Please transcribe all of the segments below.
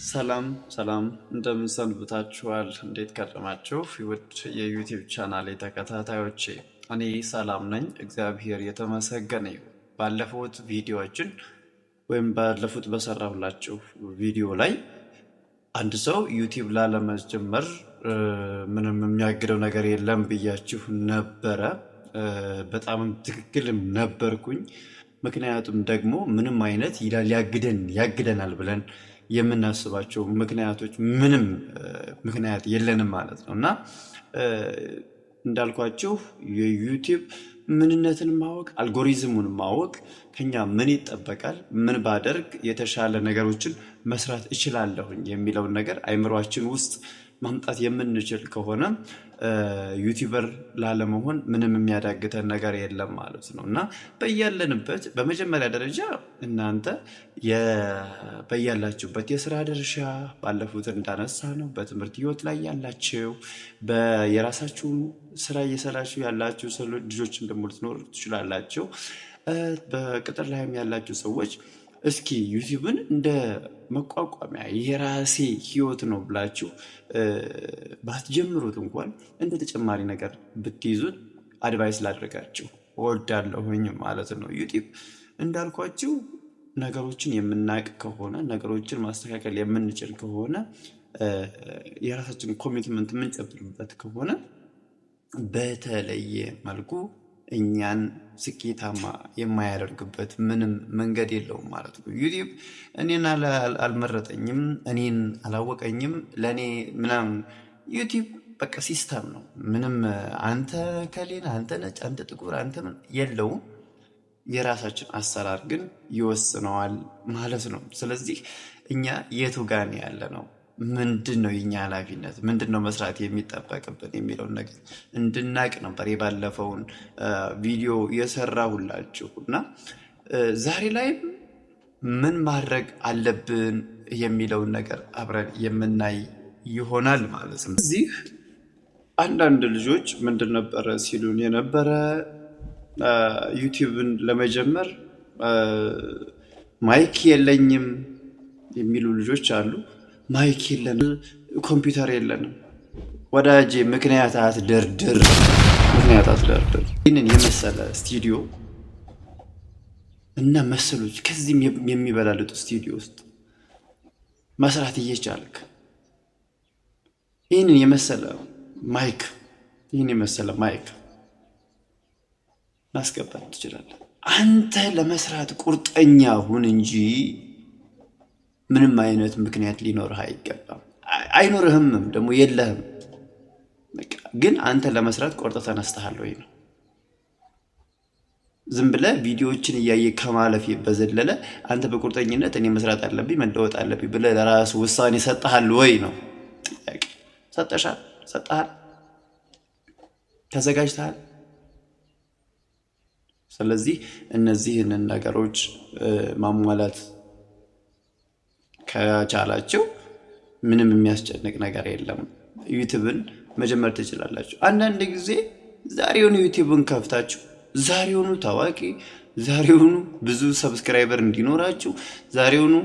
ሰላም ሰላም እንደምን ሰንብታችኋል? እንዴት ከረማችሁ? ውድ የዩቲዩብ ቻናሌ ተከታታዮቼ እኔ ሰላም ነኝ፣ እግዚአብሔር የተመሰገነ ይሁን። ባለፉት ቪዲዮዎችን ወይም ባለፉት በሰራሁላችሁ ቪዲዮ ላይ አንድ ሰው ዩቲዩብ ላለመጀመር ምንም የሚያግደው ነገር የለም ብያችሁ ነበረ። በጣም ትክክልም ነበርኩኝ። ምክንያቱም ደግሞ ምንም አይነት ያግደናል ብለን የምናስባቸው ምክንያቶች ምንም ምክንያት የለንም ማለት ነው። እና እንዳልኳችሁ የዩቲዩብ ምንነትን ማወቅ፣ አልጎሪዝሙን ማወቅ ከኛ ምን ይጠበቃል፣ ምን ባደርግ የተሻለ ነገሮችን መስራት እችላለሁኝ የሚለውን ነገር አይምሯችን ውስጥ ማምጣት የምንችል ከሆነ ዩቲዩበር ላለመሆን ምንም የሚያዳግተን ነገር የለም ማለት ነው። እና በያለንበት በመጀመሪያ ደረጃ እናንተ በያላችሁበት የስራ ድርሻ ባለፉት እንዳነሳ ነው በትምህርት ህይወት ላይ ያላችሁ የራሳችሁ ስራ እየሰራችሁ ያላችሁ ልጆችም ደግሞ ልትኖሩ ትችላላችሁ። በቅጥር ላይም ያላችሁ ሰዎች እስኪ ዩቲዩብን እንደ መቋቋሚያ የራሴ ህይወት ነው ብላችሁ ባትጀምሩት እንኳን እንደ ተጨማሪ ነገር ብትይዙት አድቫይስ ላድርጋችሁ እወዳለሁኝ ማለት ነው። ዩቲዩብ እንዳልኳችሁ ነገሮችን የምናውቅ ከሆነ ነገሮችን ማስተካከል የምንችል ከሆነ የራሳችን ኮሚትመንት የምንጨብጥበት ከሆነ በተለየ መልኩ እኛን ስኬታማ የማያደርግበት ምንም መንገድ የለውም ማለት ነው። ዩቲዩብ እኔን አልመረጠኝም፣ እኔን አላወቀኝም፣ ለእኔ ምናምን ዩቲዩብ በቃ ሲስተም ነው። ምንም አንተ ከሌላ አንተ ነጭ አንተ ጥቁር አንተ ምን የለውም። የራሳችን አሰራር ግን ይወስነዋል ማለት ነው። ስለዚህ እኛ የቱ ጋር ያለ ነው፣ ምንድን ነው የኛ ኃላፊነት፣ ምንድን ነው መስራት የሚጠበቅብን የሚለውን ነገር እንድናቅ ነበር የባለፈውን ቪዲዮ የሰራሁላችሁ እና ዛሬ ላይም ምን ማድረግ አለብን የሚለውን ነገር አብረን የምናይ ይሆናል ማለት ነው። እዚህ አንዳንድ ልጆች ምንድን ነበረ ሲሉን የነበረ ዩቲዩብን ለመጀመር ማይክ የለኝም የሚሉ ልጆች አሉ። ማይክ የለንም፣ ኮምፒውተር የለንም። ወዳጄ ምክንያት አትደርድር። ይህንን የመሰለ ስቱዲዮ እና መሰሎች ከዚህም የሚበላልጡ ስቱዲዮ ውስጥ መስራት እየቻልክ ይህንን የመሰለ ማይክ ማስገባት ትችላለህ። አንተ ለመስራት ቁርጠኛ ሁን እንጂ ምንም አይነት ምክንያት ሊኖርህ አይገባም። አይኖርህም ደግሞ የለህም። ግን አንተ ለመስራት ቆርጠህ ተነስተሃል ወይ ነው። ዝም ብለህ ቪዲዮዎችን እያየ ከማለፍ በዘለለ አንተ በቁርጠኝነት እኔ መስራት አለብኝ መለወጥ አለብኝ ብለህ ለራሱ ውሳኔ ሰጠሃል ወይ ነው ጥያቄ። ሰጠሃል? ተዘጋጅተሃል? ስለዚህ እነዚህን ነገሮች ማሟላት ከቻላችሁ ምንም የሚያስጨንቅ ነገር የለም። ዩቲዩብን መጀመር ትችላላችሁ። አንዳንድ ጊዜ ዛሬውኑ ዩቲዩብን ከፍታችሁ ዛሬውኑ ታዋቂ፣ ዛሬውኑ ብዙ ሰብስክራይበር እንዲኖራችሁ፣ ዛሬውኑ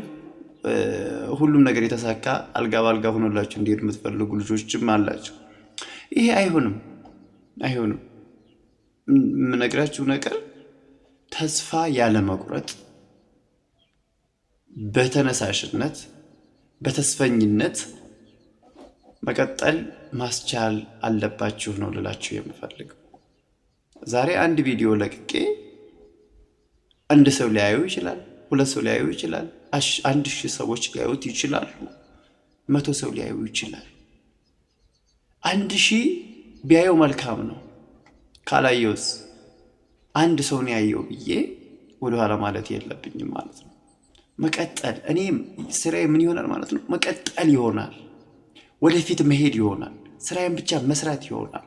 ሁሉም ነገር የተሳካ አልጋ ባልጋ ሆኖላችሁ እንዲሄድ የምትፈልጉ ልጆችም አላችሁ። ይሄ አይሆንም። የምነግራችሁ ነገር ተስፋ ያለ መቁረጥ፣ በተነሳሽነት በተስፈኝነት መቀጠል ማስቻል አለባችሁ ነው ልላችሁ የምፈልገው። ዛሬ አንድ ቪዲዮ ለቅቄ አንድ ሰው ሊያዩ ይችላል፣ 2 ሰው ሊያዩ ይችላል፣ 1000 ሰዎች ሊያዩት ይችላሉ፣ 100 ሰው ሊያዩ ይችላል። 1000 ቢያየው መልካም ነው። ካላየውስ አንድ ሰው ነው ያየው ብዬ ወደኋላ ማለት የለብኝም ማለት ነው። መቀጠል እኔም ስራዬ ምን ይሆናል ማለት ነው? መቀጠል ይሆናል፣ ወደፊት መሄድ ይሆናል፣ ስራዬን ብቻ መስራት ይሆናል።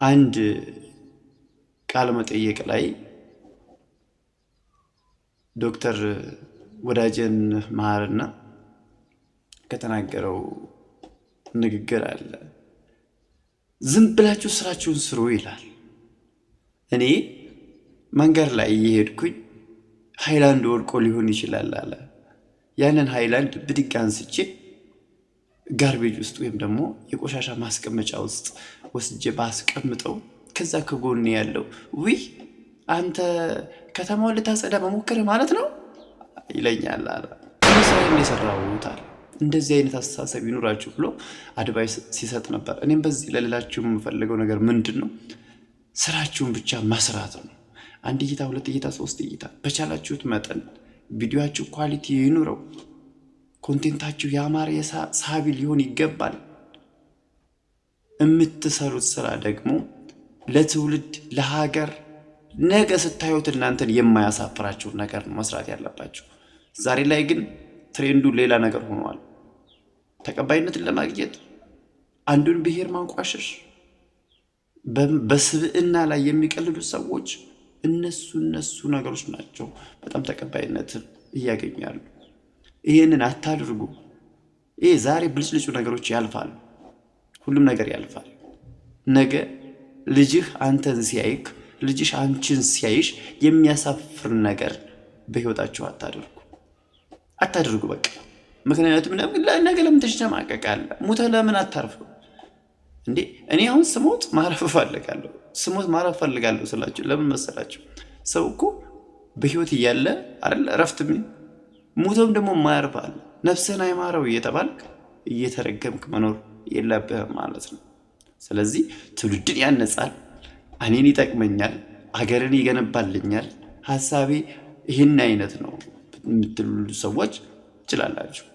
አንድ ቃለ መጠይቅ ላይ ዶክተር ወዳጀን መሀርና ከተናገረው ንግግር አለ። ዝም ብላችሁ ስራችሁን ስሩ ይላል። እኔ መንገድ ላይ እየሄድኩኝ ሃይላንድ ወድቆ ሊሆን ይችላል አለ። ያንን ሃይላንድ ብድግ አንስቼ ጋርቤጅ ውስጥ ወይም ደግሞ የቆሻሻ ማስቀመጫ ውስጥ ወስጄ ባስቀምጠው ከዛ ከጎኔ ያለው ውይ አንተ ከተማውን ልታጸዳ መሞከር ማለት ነው ይለኛል አለ። ስራዬን የሰራሁት አለ። እንደዚህ አይነት አስተሳሰብ ይኑራችሁ ብሎ አድቫይስ ሲሰጥ ነበር። እኔም በዚህ ለሌላችሁ የምፈልገው ነገር ምንድን ነው? ስራችሁን ብቻ መስራት ነው። 1 እይታ፣ 2 እይታ፣ 3 እይታ በቻላችሁት መጠን ቪዲዮአችሁ ኳሊቲ ይኑረው። ኮንቴንታችሁ ያማረ ሳቢ ሊሆን ይገባል። የምትሰሩት ስራ ደግሞ ለትውልድ ለሀገር ነገ ስታዩት እናንተን የማያሳፍራችሁ ነገር ነው መስራት ያለባችሁ። ዛሬ ላይ ግን ትሬንዱ ሌላ ነገር ሆኗል። ተቀባይነትን ለማግኘት አንዱን ብሔር ማንቋሸሽ፣ በስብዕና ላይ የሚቀልዱ ሰዎች እነሱ ነገሮች ናቸው በጣም ተቀባይነትን እያገኛሉ። ይህንን አታድርጉ። ይሄ ዛሬ ብልጭልጩ ነገሮች ያልፋሉ። ሁሉም ነገር ያልፋል። ነገ ልጅህ አንተን ሲያይክ፣ ልጅሽ አንቺን ሲያይሽ የሚያሳፍር ነገር በህይወታችሁ አታድርጉ በቃ። ምክንያቱም ነገ ለምን ትጨማቀቃለህ? ሙተህ ለምን አታርፍም እንዴ? እኔ አሁን ስሞት ማረፍ እፈልጋለሁ ስላችሁ ለምን መሰላችሁ? ሰው እኮ በህይወት እያለ አይደል እረፍት ሙቶም ደግሞ ማያርፍ አለ። ነፍስህን አይማረው እየተባልክ እየተረገምክ መኖር የለብህም ማለት ነው። ስለዚህ ትውልድን ያነጻል፣ እኔን ይጠቅመኛል፣ አገርን ይገነባልኛል፣ ሀሳቤ ይህን አይነት ነው የምትሉ ሰዎች ትችላላችሁ።